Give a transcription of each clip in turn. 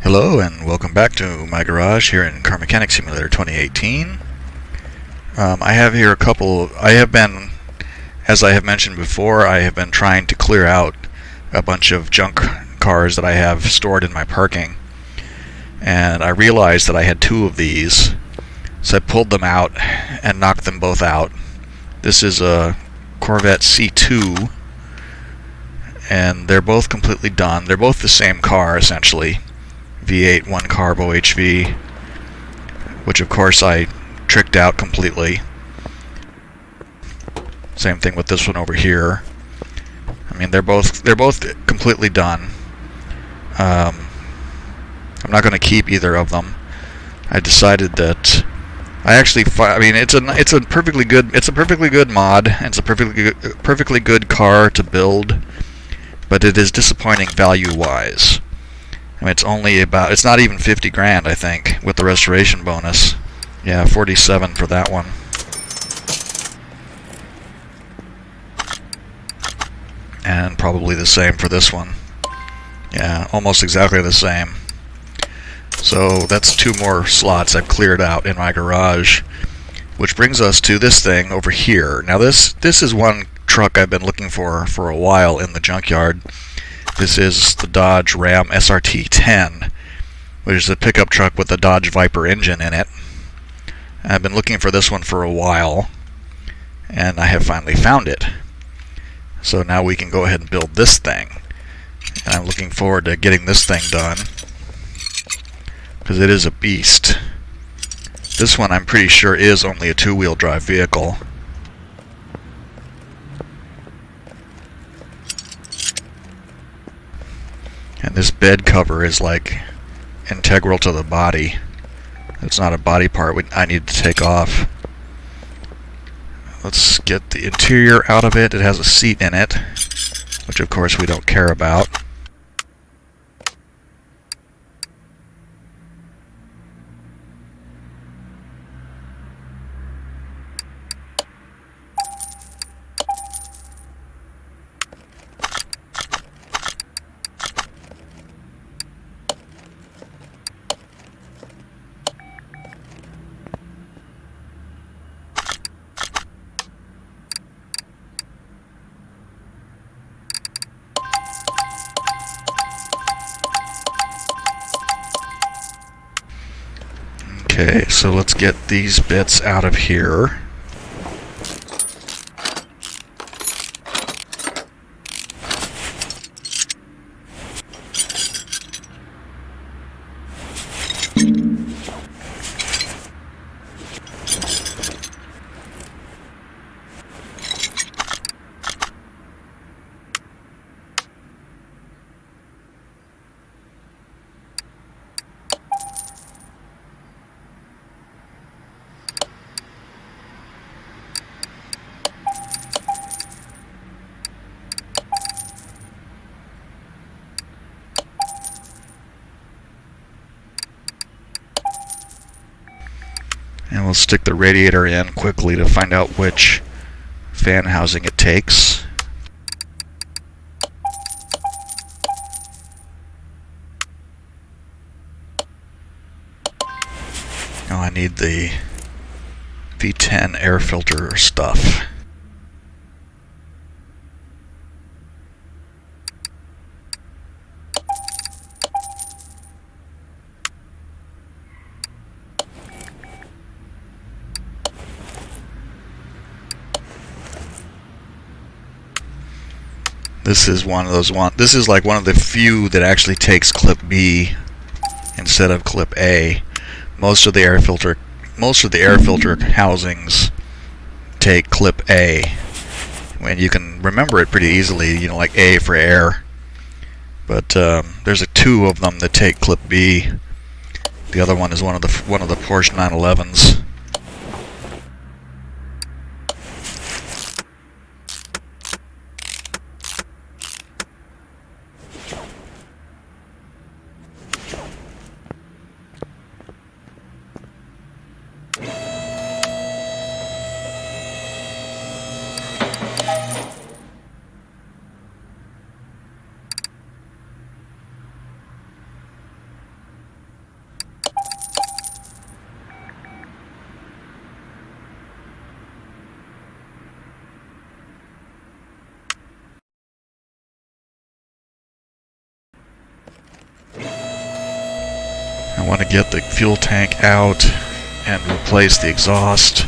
Hello and welcome back to my garage here in Car Mechanic Simulator 2018. I have here as I have mentioned before, I have been trying to clear out a bunch of junk cars that I have stored in my parking. And I realized that I had two of these, so I pulled them out and knocked them both out. This is a Corvette C2, and they're both completely done. They're both the same car, essentially. V8 one-carb OHV, which of course I tricked out completely. Same thing with this one over here. I mean, they're both completely done. I'm not going to keep either of them. I decided that it's a perfectly good mod. It's a perfectly good car to build, but it is disappointing value-wise. I mean, it's not even 50 grand, I think, with the restoration bonus. Yeah, 47 for that one. And probably the same for this one. Yeah, almost exactly the same. So that's two more slots I've cleared out in my garage, which brings us to this thing over here. Now this is one truck I've been looking for a while in the junkyard. This is the Dodge Ram SRT10, which is a pickup truck with a Dodge Viper engine in it. I've been looking for this one for a while, and I have finally found it. So now we can go ahead and build this thing. And I'm looking forward to getting this thing done, because it is a beast. This one I'm pretty sure is only a two-wheel drive vehicle. And this bed cover is like integral to the body. It's not a body part I need to take off. Let's get the interior out of it. It has a seat in it, which of course we don't care about. Okay, so let's get these bits out of here. And we'll stick the radiator in quickly to find out which fan housing it takes. Oh, I need the V10 air filter stuff. This is This is like one of the few that actually takes clip B instead of clip A. Most of the air filter housings take clip A, and you can remember it pretty easily. You know, like A for air. But there's two of them that take clip B. The other one is one of the Porsche 911s. I want to get the fuel tank out and replace the exhaust.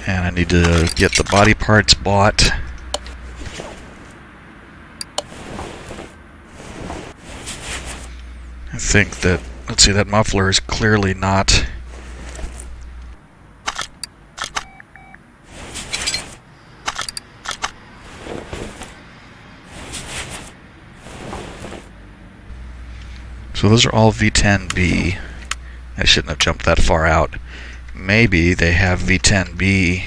And I need to get the body parts bought. I think that, let's see, that muffler is clearly not... So those are all V10B. I shouldn't have jumped that far out. Maybe they have V10B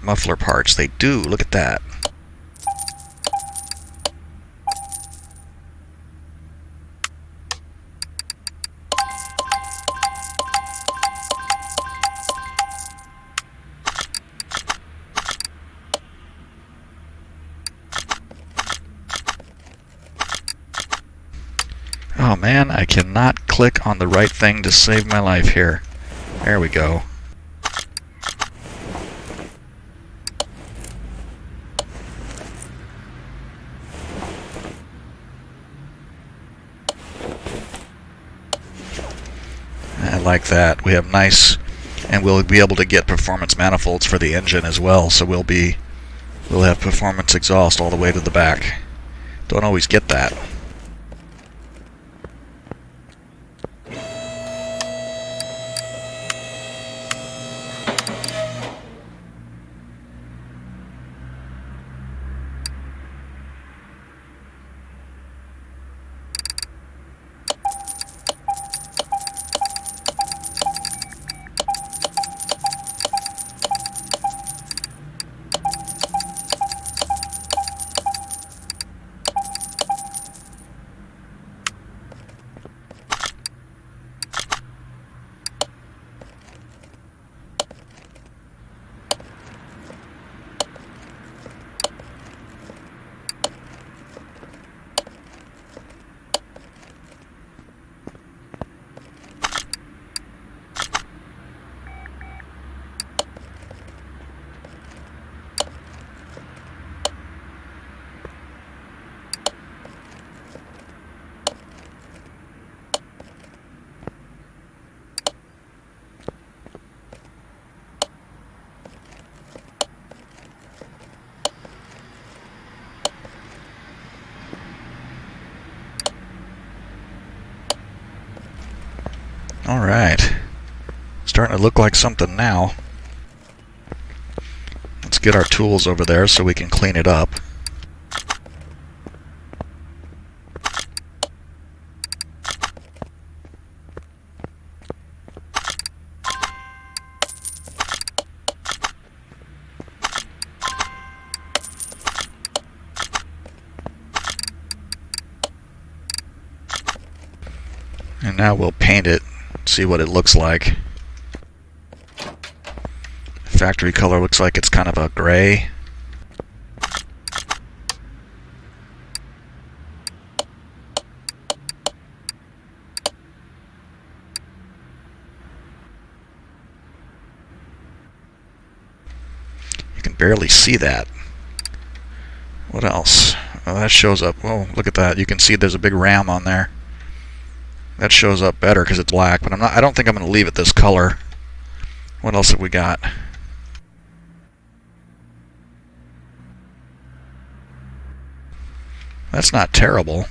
muffler parts. They do. Look at that. Oh man, I cannot click on the right thing to save my life here. There we go. I like that. We have nice, and we'll be able to get performance manifolds for the engine as well, so we'll have performance exhaust all the way to the back. Don't always get that. Alright, starting to look like something now. Let's get our tools over there so we can clean it up. And now we'll paint it. See what it looks like. Factory color looks like it's kind of a gray. You can barely see that. What else? Oh, that shows up. Oh, look at that. You can see there's a big ram on there. That shows up better because it's black, but I don't think I'm going to leave it this color. What else have we got? That's not terrible.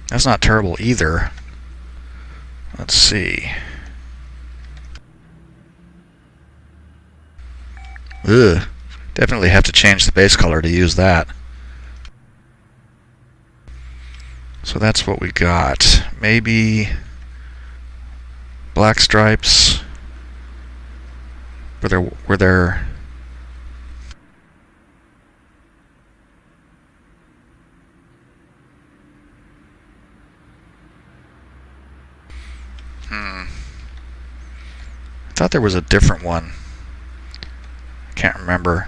That's not terrible either. Let's see. Ugh. Definitely have to change the base color to use that. So that's what we got. Maybe black stripes. Were there I thought there was a different one. I can't remember.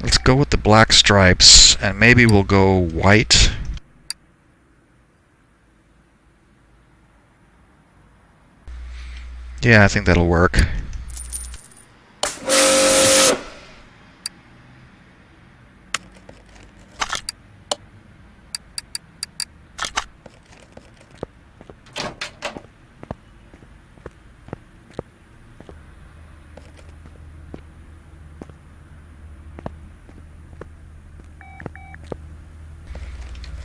Let's go with the black stripes, and maybe we'll go white. Yeah, I think that'll work.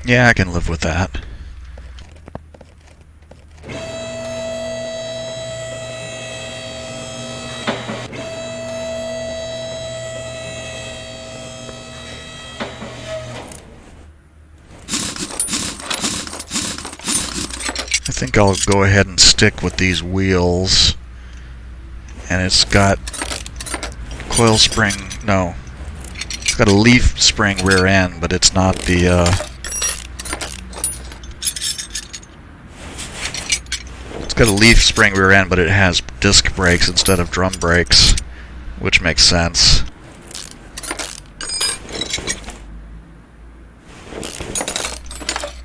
Yeah, I can live with that. I think I'll go ahead and stick with these wheels. And it's got coil spring, no. It's got a leaf spring rear end, but it's not the, it's got a leaf spring rear end, but it has disc brakes instead of drum brakes, which makes sense.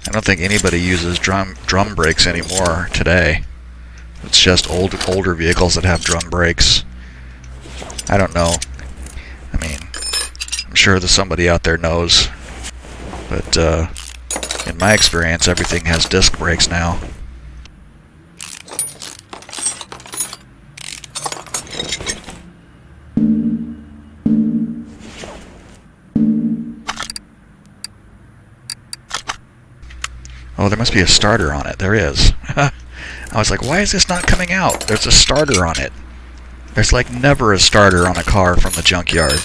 I don't think anybody uses drum brakes anymore today. It's just older vehicles that have drum brakes. I don't know. I mean, I'm sure that somebody out there knows. But in my experience, everything has disc brakes now. Oh, there must be a starter on it. There is. I was like, why is this not coming out? There's a starter on it. There's like never a starter on a car from the junkyard.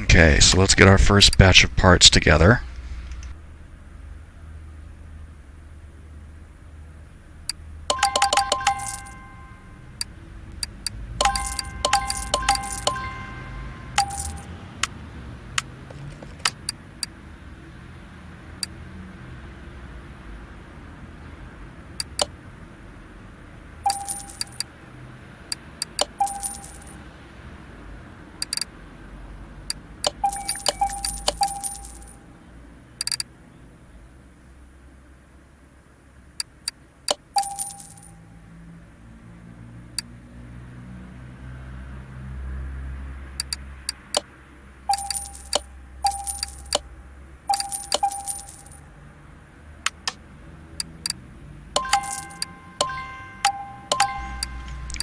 Okay, so let's get our first batch of parts together.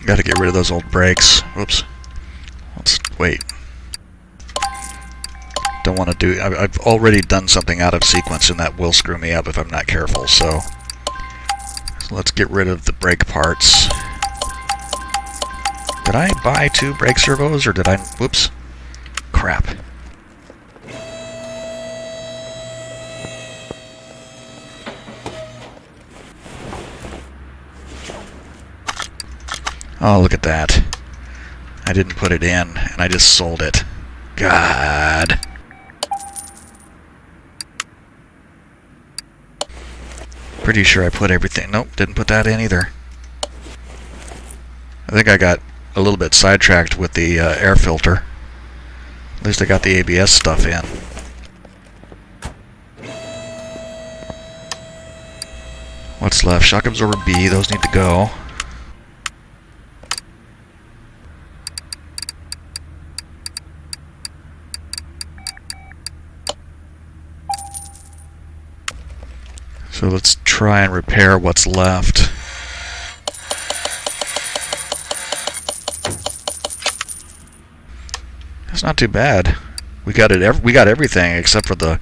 Got to get rid of those old brakes. Whoops. Let's wait. Don't want to do... I've already done something out of sequence, and that will screw me up if I'm not careful, so let's get rid of the brake parts. Did I buy 2 brake servos, or did I... Whoops. Crap. Oh, look at that. I didn't put it in, and I just sold it. God. Pretty sure I put everything... Nope, didn't put that in either. I think I got a little bit sidetracked with the air filter. At least I got the ABS stuff in. What's left? Shock absorber B, those need to go. So let's try and repair what's left. That's not too bad. We got it. We got everything except for the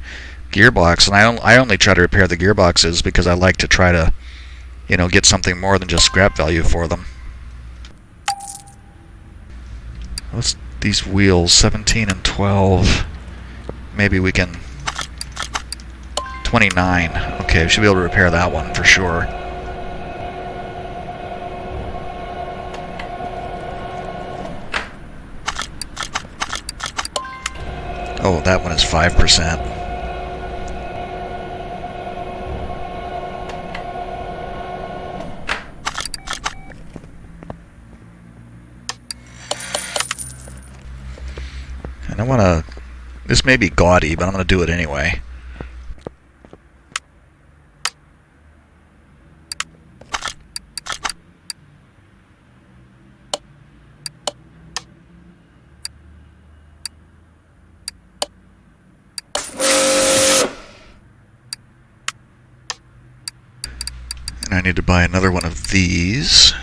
gearbox, and I only try to repair the gearboxes because I like to try to, you know, get something more than just scrap value for them. What's these wheels? 17 and 12. Maybe we can 29. Okay, we should be able to repair that one for sure. Oh, that one is 5%. And I want to... This may be gaudy, but I'm going to do it anyway. And I need to buy another one of these.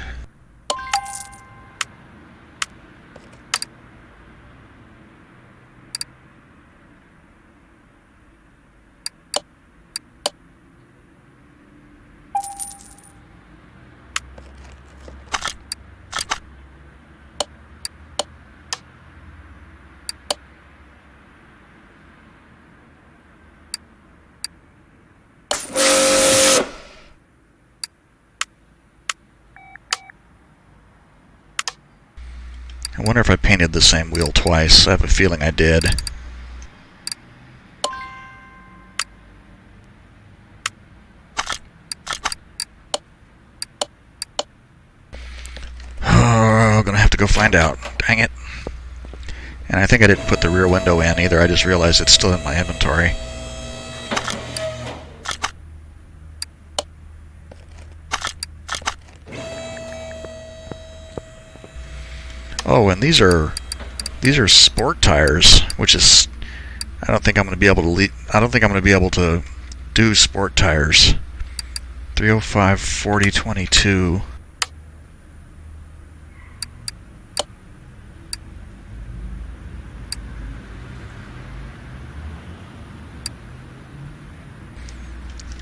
I wonder if I painted the same wheel twice. I have a feeling I did. Oh, I'm gonna have to go find out. Dang it. And I think I didn't put the rear window in either. I just realized it's still in my inventory. Oh, and these are sport tires, which is I don't think I'm going to be able to do sport tires. 305 40 22.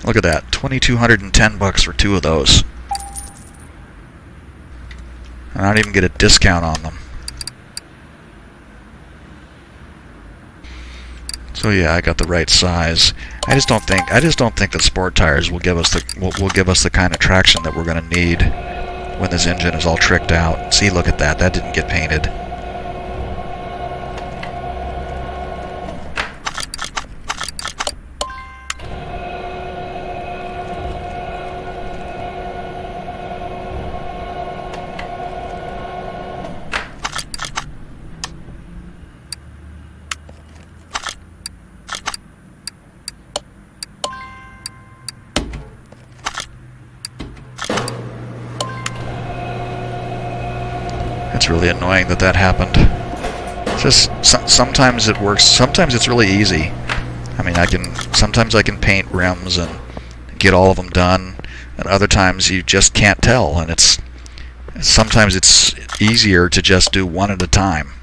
Look at that, $2,210 for two of those. And I don't even get a discount on them. So yeah, I got the right size. I just don't think that sport tires will give us the kind of traction that we're going to need when this engine is all tricked out. See, look at that. That didn't get painted. It's really annoying that happened. Just sometimes it works. Sometimes it's really easy. I mean, sometimes I can paint rims and get all of them done, and other times you just can't tell. And sometimes it's easier to just do one at a time.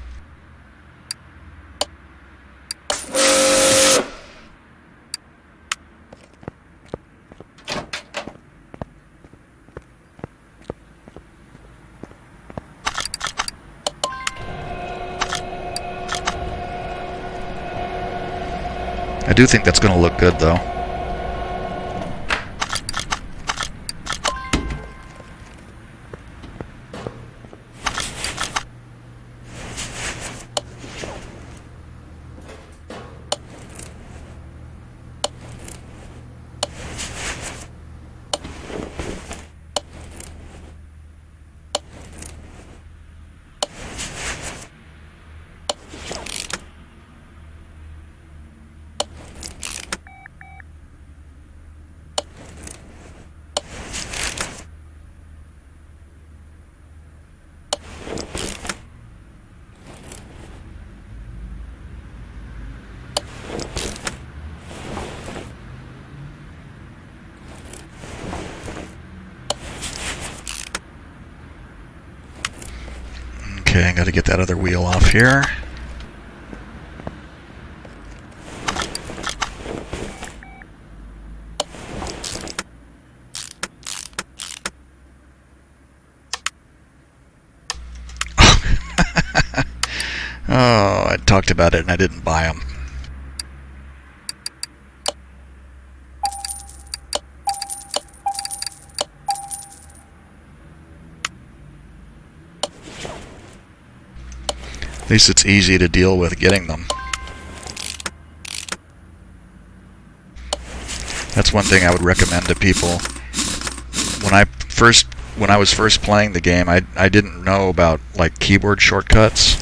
I do think that's going to look good, though. Okay, I got to get that other wheel off here. Oh, I talked about it and I didn't buy them. At least it's easy to deal with getting them. That's one thing I would recommend to people. When I was first playing the game, I didn't know about like keyboard shortcuts.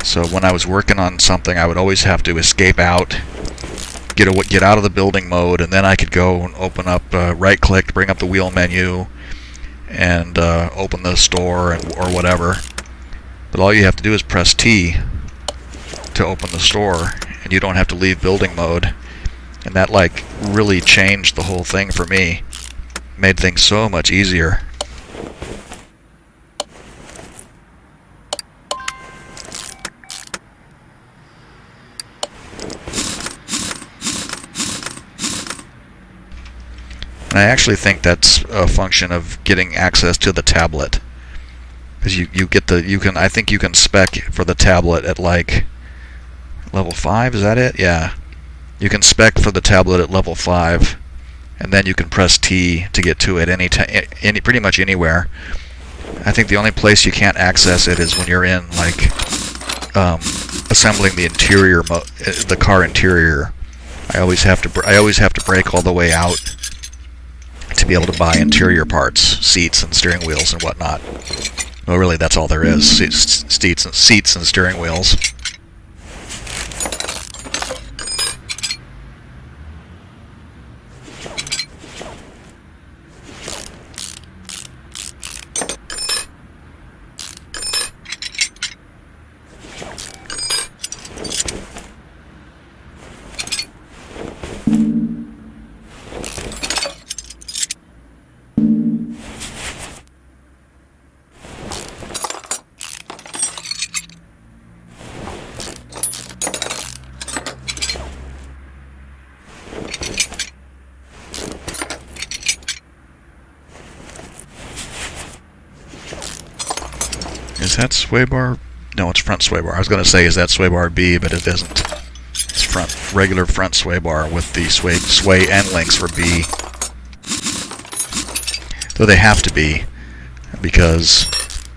So when I was working on something, I would always have to escape out, get out of the building mode, and then I could go and open up, right-click, bring up the wheel menu, and open the store or whatever. But all you have to do is press T to open the store, and you don't have to leave building mode. And that like really changed the whole thing for me. Made things so much easier. And I actually think that's a function of getting access to the tablet, because I think you can spec for the tablet at like level 5. Is that it? Yeah, you can spec for the tablet at level 5, and then you can press T to get to it pretty much anywhere. I think the only place you can't access it is when you're in like assembling the interior, the car interior. I always have to break all the way out to be able to buy interior parts, seats and steering wheels and whatnot. Well, really, that's all there is: seats and steering wheels. Is that sway bar? No, it's front sway bar. I was going to say, is that sway bar B, but it isn't. It's regular front sway bar with the sway end links for B. Though they have to be, because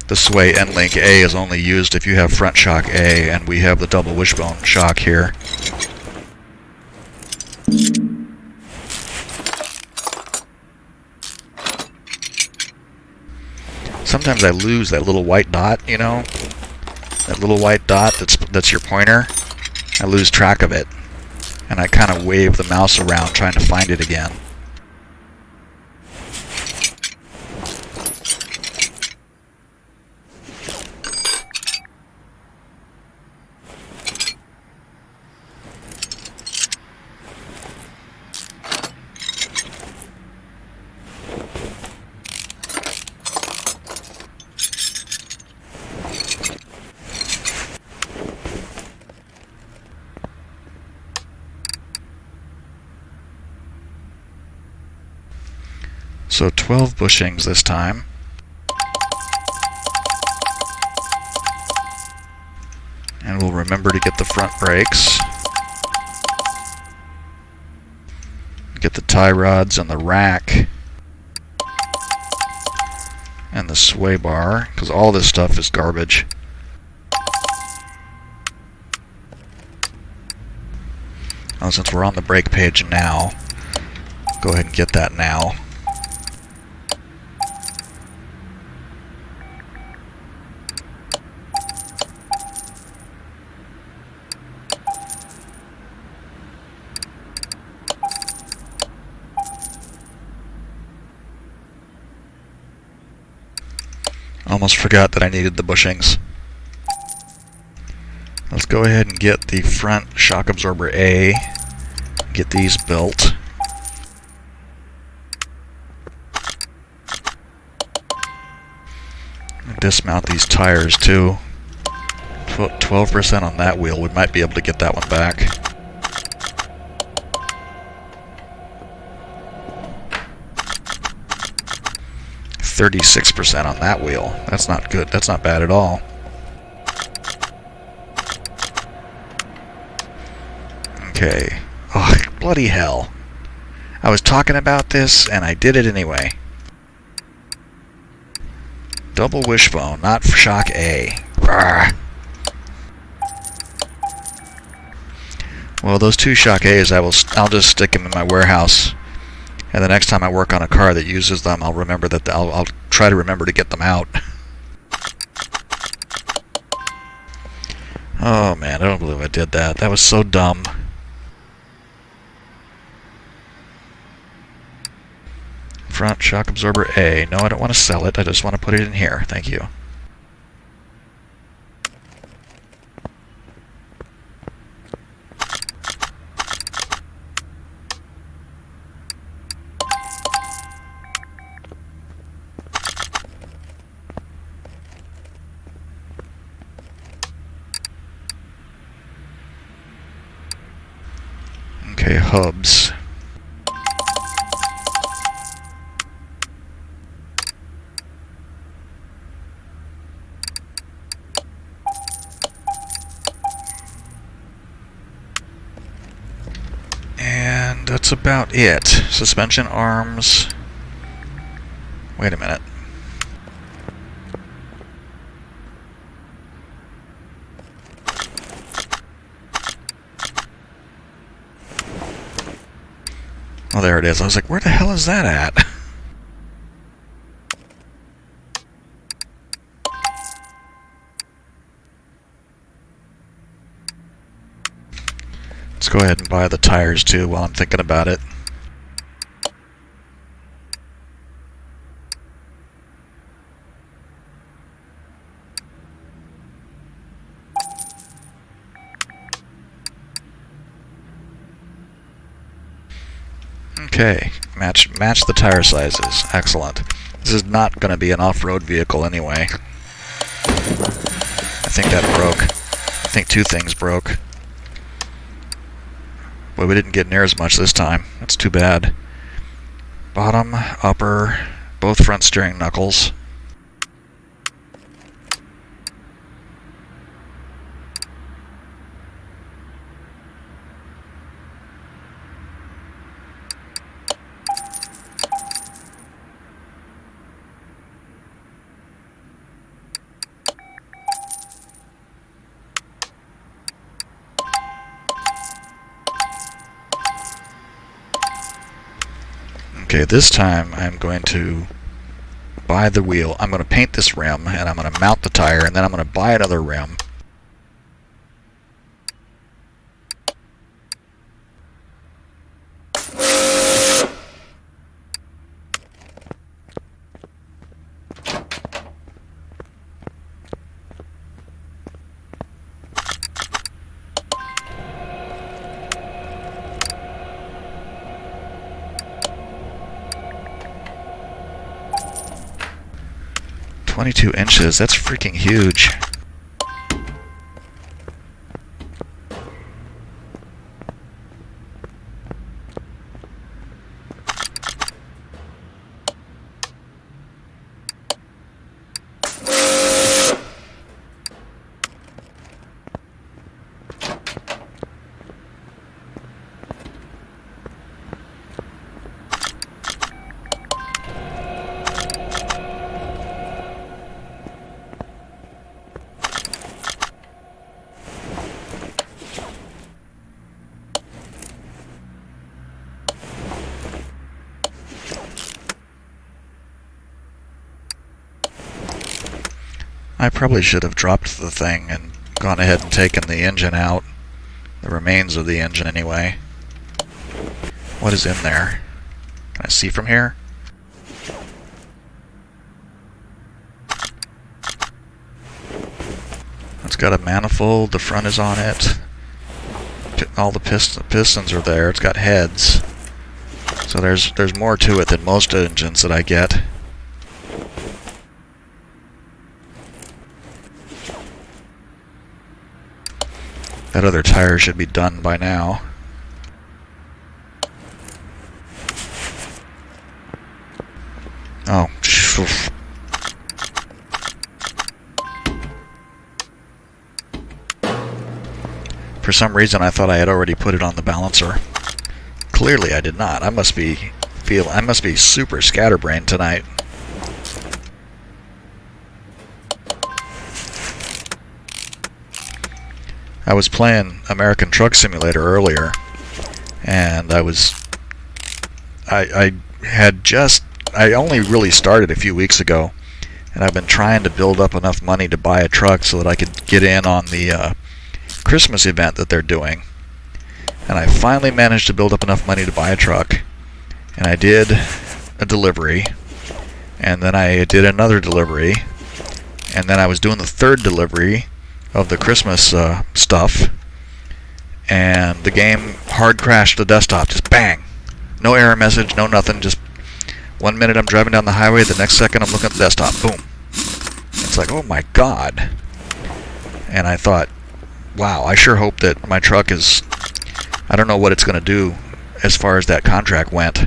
the sway end link A is only used if you have front shock A, and we have the double wishbone shock here. Sometimes I lose that little white dot, you know? That little white dot that's your pointer. I lose track of it. And I kind of wave the mouse around trying to find it again. So 12 bushings this time. And we'll remember to get the front brakes. Get the tie rods and the rack. And the sway bar, because all this stuff is garbage. Oh, since we're on the brake page now, go ahead and get that now. Almost forgot that I needed the bushings. Let's go ahead and get the front shock absorber A. Get these built. Dismount these tires too. 12% on that wheel. We might be able to get that one back. %36% on that wheel. That's not good. That's not bad at all. Okay. Oh, bloody hell. I was talking about this and I did it anyway. Double wishbone, not shock A. Arrgh. those two shock A's, I'll just stick them in my warehouse, and the next time I work on a car that uses them, I'll remember that I'll try to remember to get them out. Oh man, I don't believe I did that. That was so dumb. Front shock absorber A. No, I don't want to sell it. I just want to put it in here. Thank you. Okay, hubs. And that's about it. Suspension arms. Wait a minute. Oh, there it is. I was like, where the hell is that at? Let's go ahead and buy the tires too while I'm thinking about it. Okay, match the tire sizes. Excellent. This is not going to be an off-road vehicle anyway. I think that broke. I think two things broke. But we didn't get near as much this time. That's too bad. Bottom, upper, both front steering knuckles. Okay, this time I'm going to buy the wheel. I'm going to paint this rim, and I'm going to mount the tire, and then I'm going to buy another rim. "22 inches, that's freaking huge." I probably should have dropped the thing and gone ahead and taken the engine out. The remains of the engine, anyway. What is in there? Can I see from here? It's got a manifold. The front is on it. All the pistons are there. It's got heads. So there's more to it than most engines that I get. That other tire should be done by now. Oh, oof. For some reason I thought I had already put it on the balancer. Clearly I did not. I must be super scatterbrained tonight. I was playing American Truck Simulator earlier, and I only really started a few weeks ago, and I've been trying to build up enough money to buy a truck so that I could get in on the Christmas event that they're doing. And I finally managed to build up enough money to buy a truck, and I did a delivery, and then I did another delivery, and then I was doing the third delivery of the Christmas stuff, and the game hard crashed the desktop, just bang. No error message, no nothing, just 1 minute I'm driving down the highway, the next second I'm looking at the desktop, boom. It's like, oh my god. And I thought, wow, I sure hope that my truck is, I don't know what it's going to do as far as that contract went.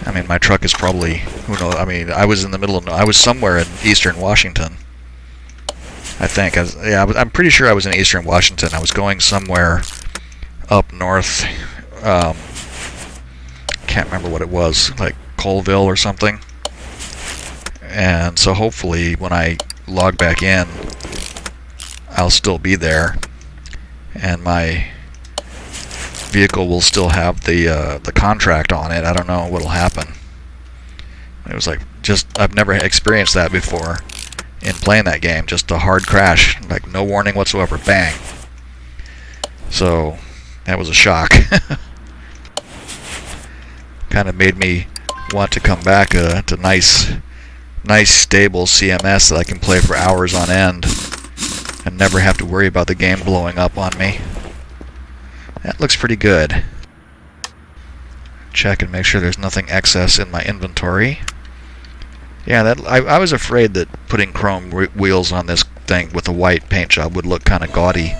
I mean, my truck is probably, who knows, I mean, I was in the middle of, I was somewhere in eastern Washington. I think, I'm pretty sure I was in eastern Washington. I was going somewhere up north, can't remember what it was, like Colville or something. And so hopefully when I log back in, I'll still be there, and my vehicle will still have the contract on it. I don't know what'll happen. It was like, I've never experienced that before in playing that game. Just a hard crash, like no warning whatsoever, bang. So that was a shock. Kind of made me want to come back to nice stable CMS that I can play for hours on end and never have to worry about the game blowing up on me. That looks pretty good. Check and make sure there's nothing excess in my inventory. Yeah, I was afraid that putting chrome wheels on this thing with a white paint job would look kind of gaudy.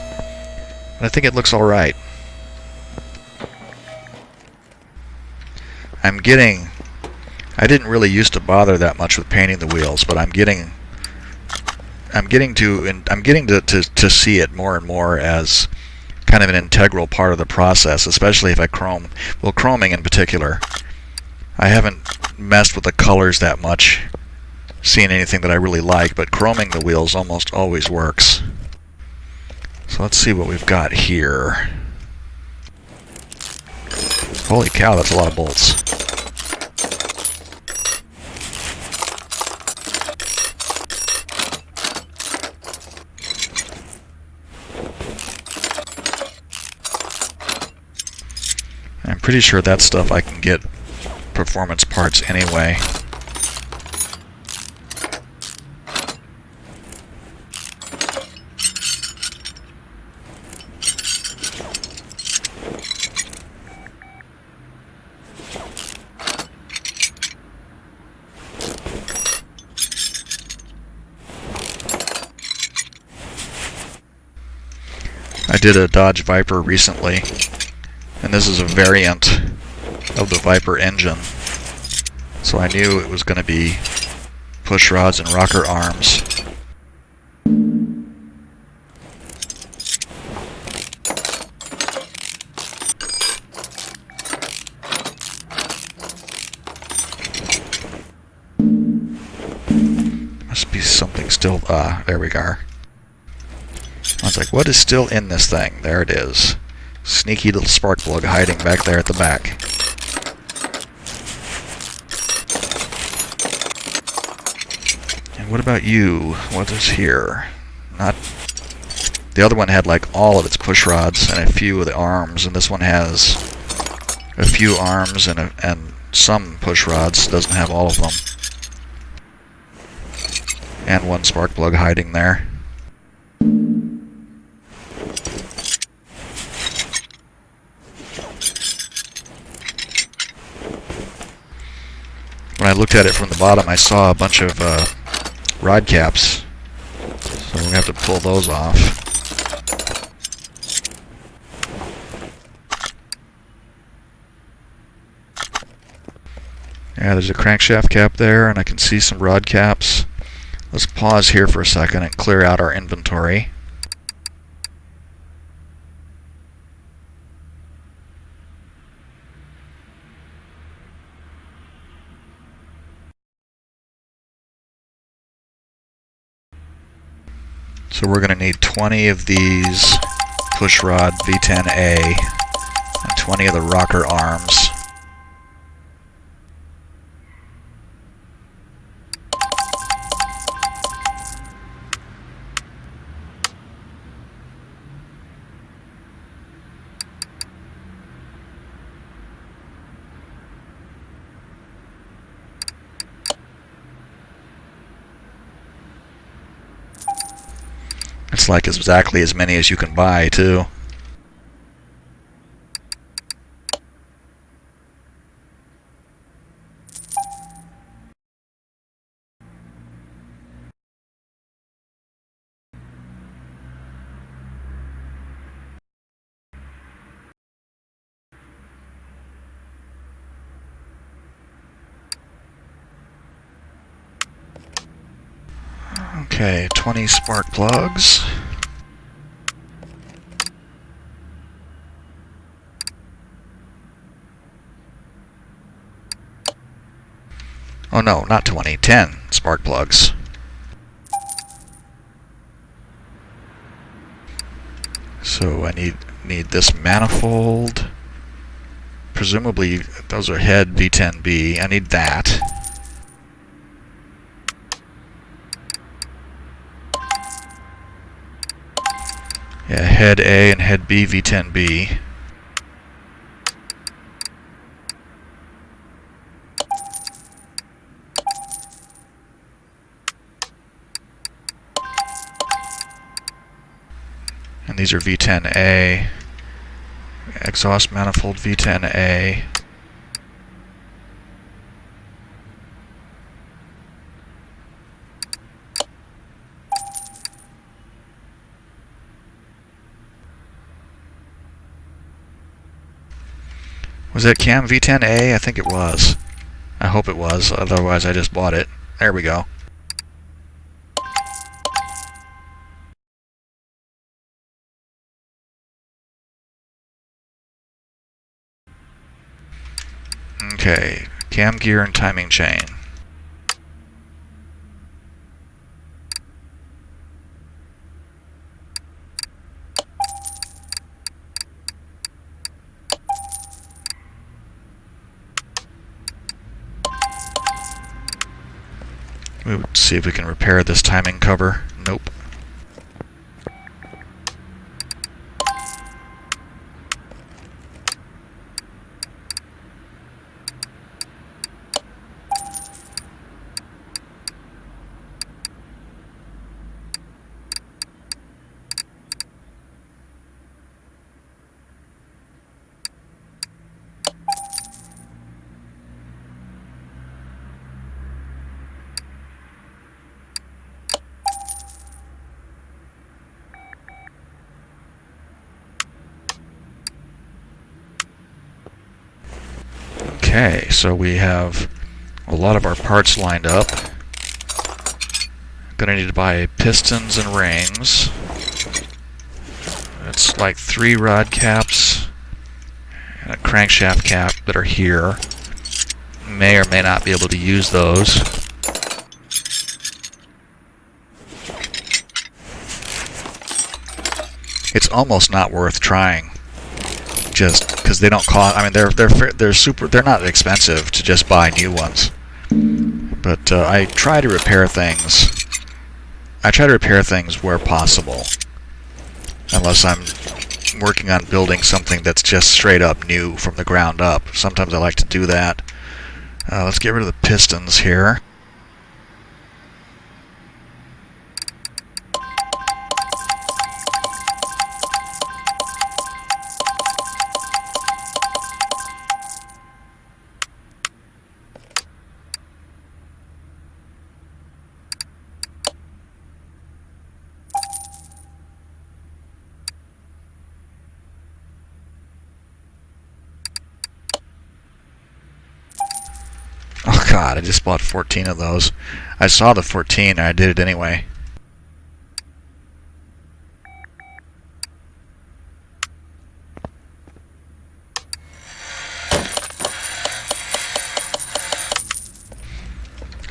But I think it looks alright. I didn't really used to bother that much with painting the wheels, but I'm getting to see it more and more as kind of an integral part of the process, especially if I chrome. Well, chroming in particular. I haven't messed with the colors that much, seeing anything that I really like, but chroming the wheels almost always works. So let's see what we've got here. Holy cow, that's a lot of bolts. I'm pretty sure that stuff I can get performance parts anyway. I did a Dodge Viper recently, and this is a variant of the Viper engine, so I knew it was going to be push rods and rocker arms. Must be something still, there we go. I was like, what is still in this thing? There it is. Sneaky little spark plug hiding back there at the back. And what about you? What is here? Not. The other one had like all of its push rods and a few of the arms, and this one has a few arms and some push rods. Doesn't have all of them. And one spark plug hiding there. When I looked at it from the bottom, I saw a bunch of rod caps, so we're going to have to pull those off. Yeah, there's a crankshaft cap there, and I can see some rod caps. Let's pause here for a second and clear out our inventory. So we're going to need 20 of these push rod V10A, and 20 of the rocker arms. It's like exactly as many as you can buy, too. Okay, 20 spark plugs. Oh no, not 20, 10 spark plugs. So I need this manifold. Presumably those are head V10B. I need that. Yeah, head A and head B V10B. And these are V10A. Exhaust manifold V10A. Was it cam V10A? I think it was. I hope it was, otherwise I just bought it. There we go. Okay, cam gear and timing chain. We would see if we can repair this timing cover. Nope. Okay, so we have a lot of our parts lined up. Gonna need to buy pistons and rings. It's like 3 rod caps and a crankshaft cap that are here. May or may not be able to use those. It's almost not worth trying, just because they don't cost. I mean, they're not expensive to just buy new ones. But I try to repair things. I try to repair things where possible, unless I'm working on building something that's just straight up new from the ground up. Sometimes I like to do that. Let's get rid of the pistons here. Oh god, I just bought 14 of those. I saw the 14 and I did it anyway.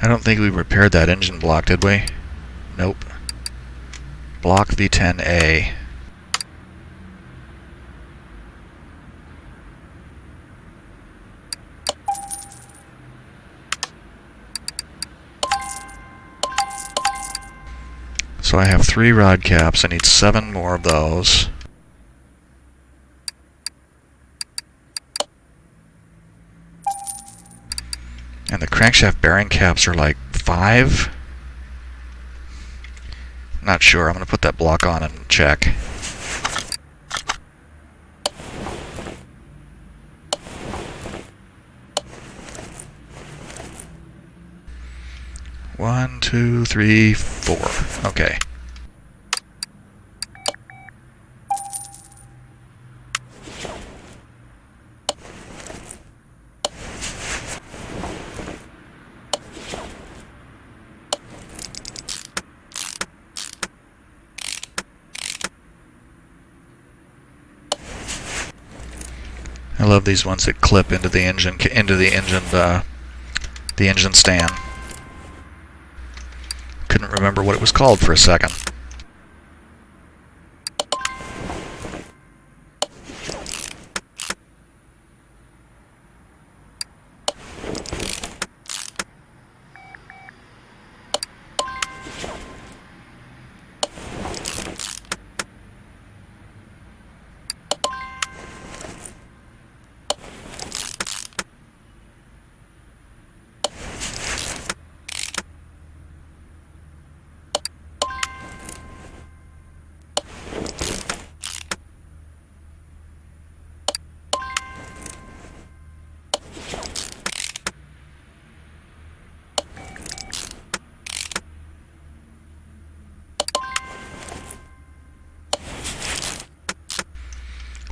I don't think we repaired that engine block, did we? Nope. Block V10A. So I have 3 rod caps. I need 7 more of those. And the crankshaft bearing caps are like 5. Not sure. I'm going to put that block on and check. One, 2, 3, 4. Okay. I love these ones that clip into the engine stand. Couldn't remember what it was called for a second.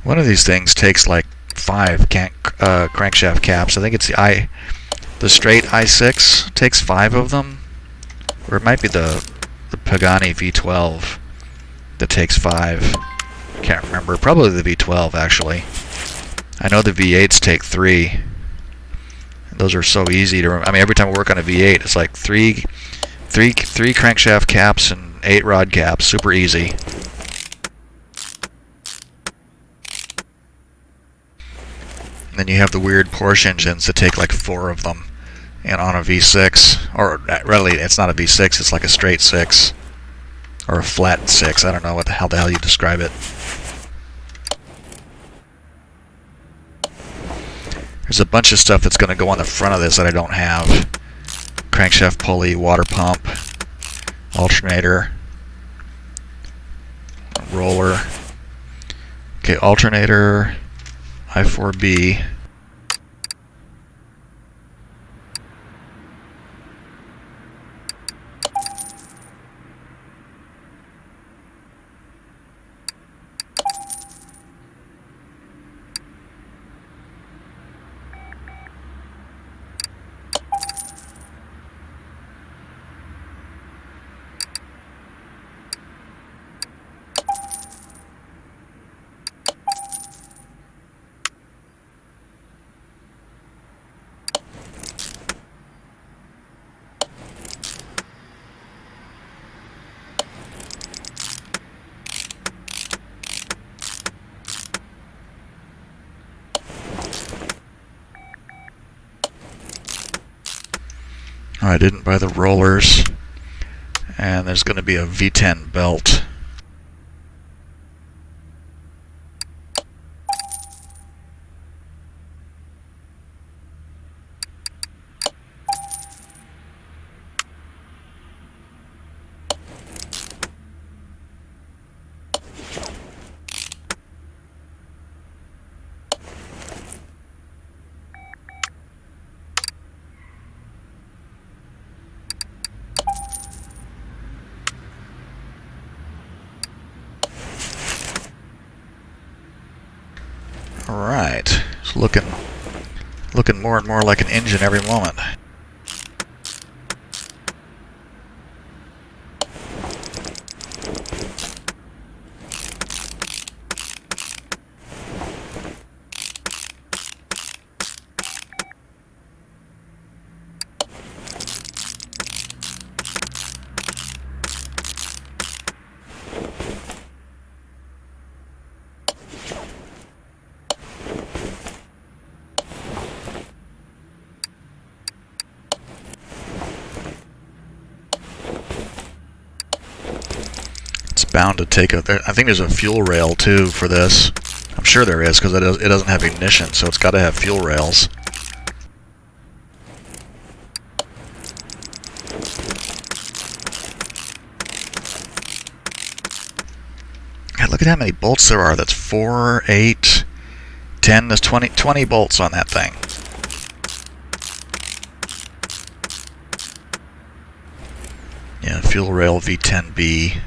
One of these things takes like 5 crankshaft caps. I think it's the straight i6 takes 5 of them, or it might be the Pagani V12 that takes 5. Can't remember. Probably the V12 actually. I know the V8s take 3. Those are so easy to remember. I mean, every time I work on a V8, it's like three crankshaft caps and 8 rod caps. Super easy. And then you have the weird Porsche engines that take like 4 of them, and on a V6, or really, it's not a V6, it's like a straight 6, or a flat 6. I don't know how the hell you describe it. There's a bunch of stuff that's going to go on the front of this that I don't have. Crankshaft pulley, water pump, alternator, roller. Okay, alternator, I4B. Oh, I didn't buy the rollers, and there's going to be a V10 belt. Alright, it's looking more and more like an engine every moment. bound to take I think there's a fuel rail too for this. I'm sure there is because it doesn't have ignition, so it's got to have fuel rails. God, look at how many bolts there are. That's 4, 8, 10. There's 20 bolts on that thing. Yeah, fuel rail V10B.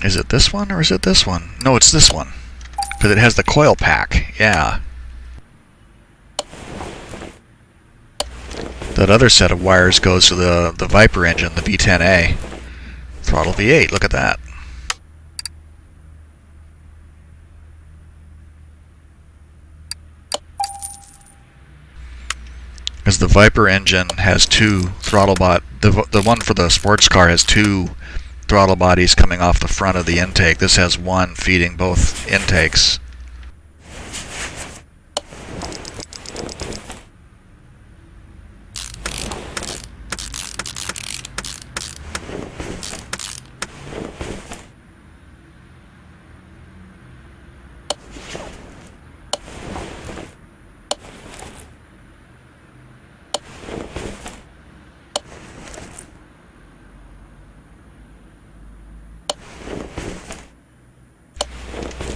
Is it this one or is it this one? No, it's this one. Because it has the coil pack. Yeah. That other set of wires goes to the Viper engine, the V10A. Throttle V8, look at that. Because the Viper engine has two throttle the one for the sports car has two throttle bodies coming off the front of the intake. This has one feeding both intakes.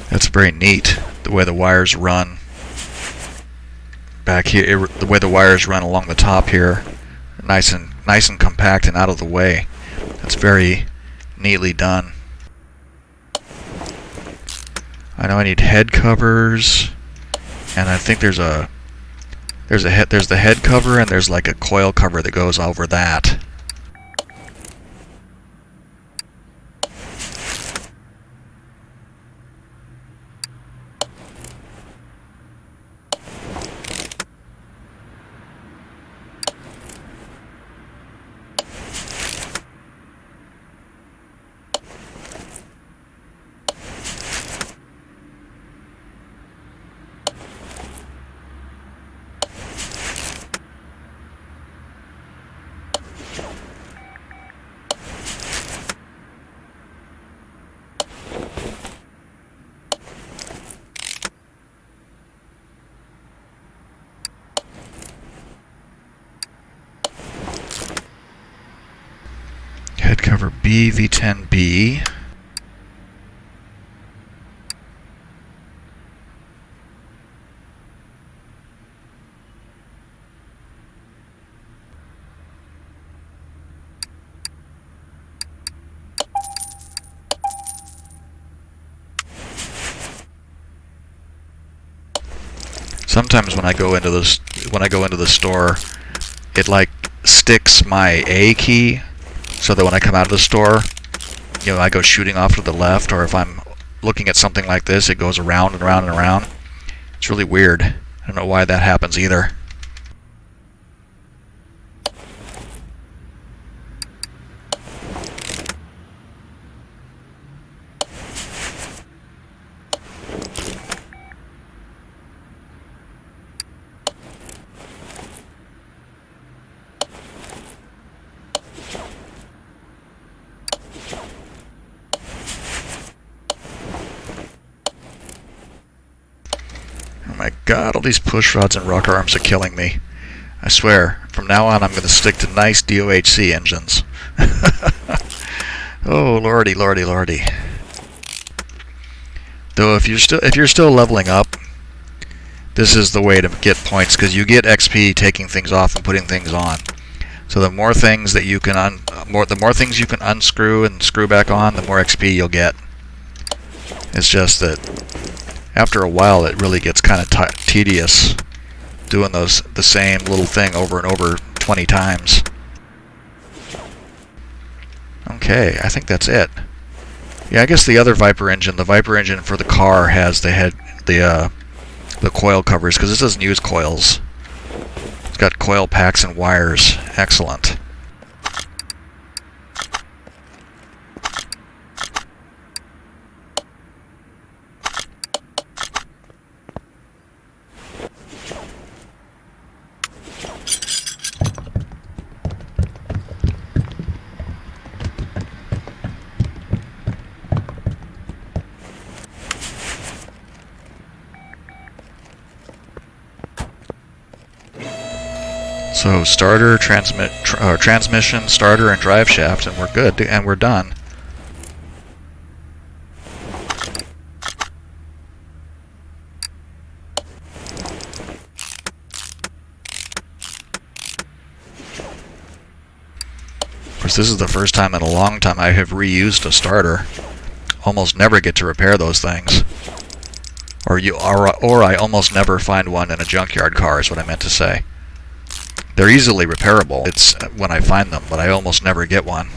That's very neat, the way the wires run back here, the way the wires run along the top here, nice and compact and out of the way. That's very neatly done. I know I need head covers, and I think there's the head cover, and there's like a coil cover that goes over that. Head cover B, V10B. Sometimes when I go into the store, it like sticks my A key, so that when I come out of the store, you know, I go shooting off to the left, or if I'm looking at something like this, it goes around and around and around. It's really weird. I don't know why that happens either. Oh my god, all these push rods and rocker arms are killing me. I swear, from now on I'm going to stick to nice DOHC engines. Oh lordy, lordy, lordy. Though if you're still leveling up, this is the way to get points, because you get XP taking things off and putting things on. So the more things that you can the more things you can unscrew and screw back on, the more XP you'll get. It's just that after a while, it really gets kind of tedious doing the same little thing over and over 20 times. Okay, I think that's it. Yeah, I guess the other Viper engine for the car has the coil covers, because this doesn't use coils. It's got coil packs and wires. Excellent. So starter, transmission, starter, and drive shaft, and we're good, and we're done. Of course, this is the first time in a long time I have reused a starter. Almost never get to repair those things. Or I almost never find one in a junkyard car is what I meant to say. They're easily repairable. It's when I find them, but I almost never get one.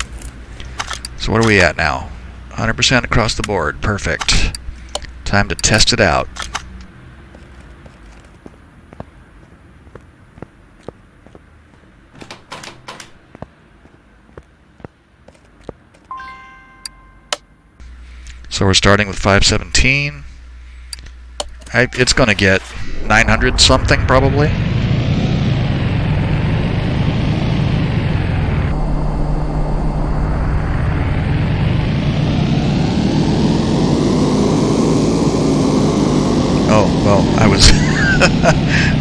So what are we at now? 100% across the board. Perfect. Time to test it out. So we're starting with 517. It's going to get 900 something probably. Oh, well,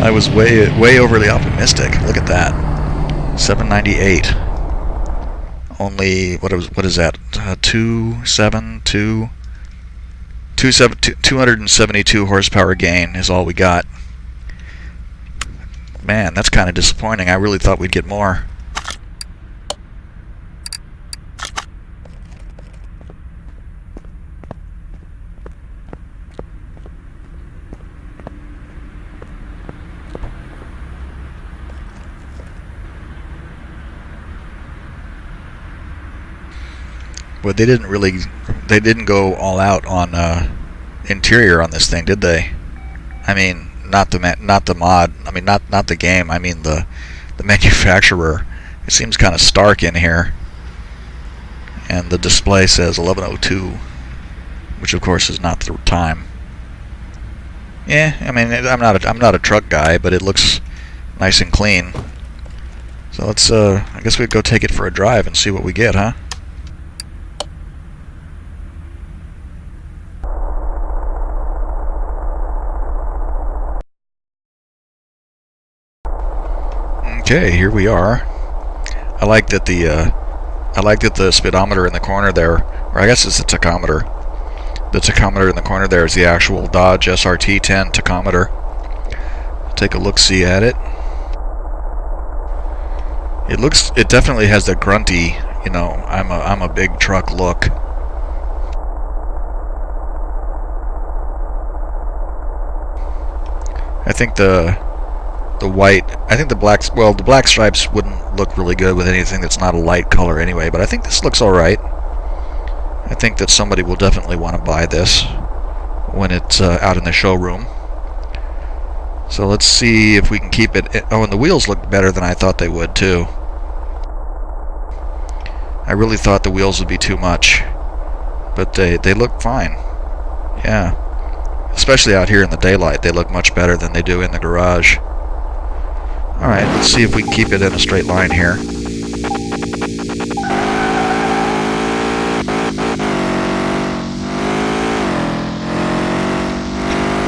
I was way overly optimistic. Look at that. 798. Only what is that? 272 horsepower gain is all we got. Man, that's kind of disappointing. I really thought we'd get more. But they didn't go all out on interior on this thing, did they? I mean, not the mod. I mean, not the game. I mean the manufacturer. It seems kind of stark in here, and the display says 1102, which of course is not the time. Yeah, I mean, I'm not a truck guy, but it looks nice and clean. So let's I guess we'd go take it for a drive and see what we get, huh? Okay, here we are. I like that the speedometer in the corner there, or I guess it's the tachometer. The tachometer in the corner there is the actual Dodge SRT10 tachometer. Take a look-see at it. It definitely has the grunty, you know, I'm a big truck look. I think the black stripes wouldn't look really good with anything that's not a light color anyway, but I think this looks alright. I think that somebody will definitely want to buy this when it's out in the showroom. So let's see if we can keep it. Oh, and the wheels look better than I thought they would too. I really thought the wheels would be too much, but they look fine. Yeah, especially out here in the daylight, they look much better than they do in the garage. Alright, let's see if we can keep it in a straight line here.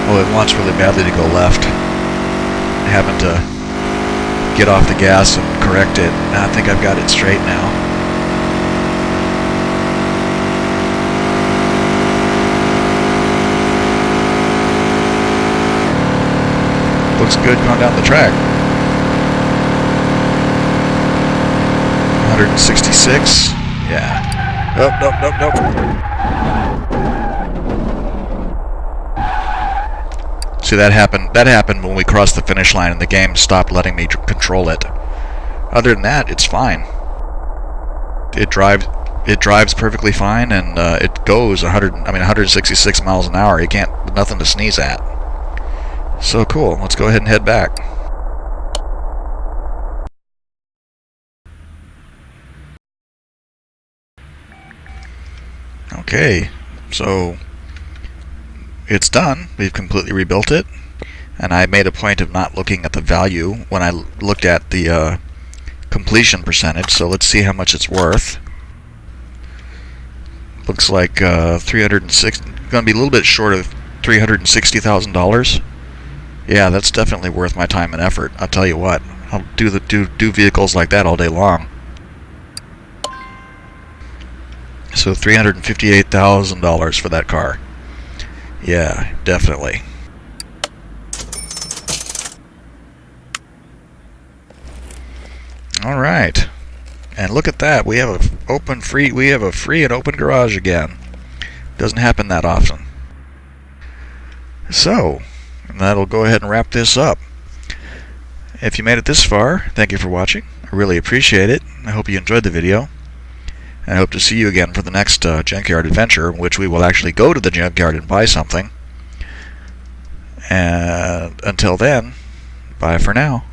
Oh, it wants really badly to go left. Having to get off the gas and correct it. I think I've got it straight now. Looks good going down the track. 166. Yeah. Oh, nope. See, that happened when we crossed the finish line and the game stopped letting me control it. Other than that, it's fine. It drives perfectly fine, and it goes 166 miles an hour. You can't, nothing to sneeze at. So cool. Let's go ahead and head back. Okay, so it's done. We've completely rebuilt it, and I made a point of not looking at the value when I looked at the completion percentage. So let's see how much it's worth. Looks like 360. Going to be a little bit short of $360,000. Yeah, that's definitely worth my time and effort. I'll tell you what. I'll do vehicles like that all day long. So $358,000 for that car. Yeah, definitely. All right, and look at that. We have a free and open garage again. Doesn't happen that often. So that'll go ahead and wrap this up. If you made it this far, thank you for watching. I really appreciate it. I hope you enjoyed the video. And I hope to see you again for the next Junkyard adventure, in which we will actually go to the junkyard and buy something. And until then, bye for now.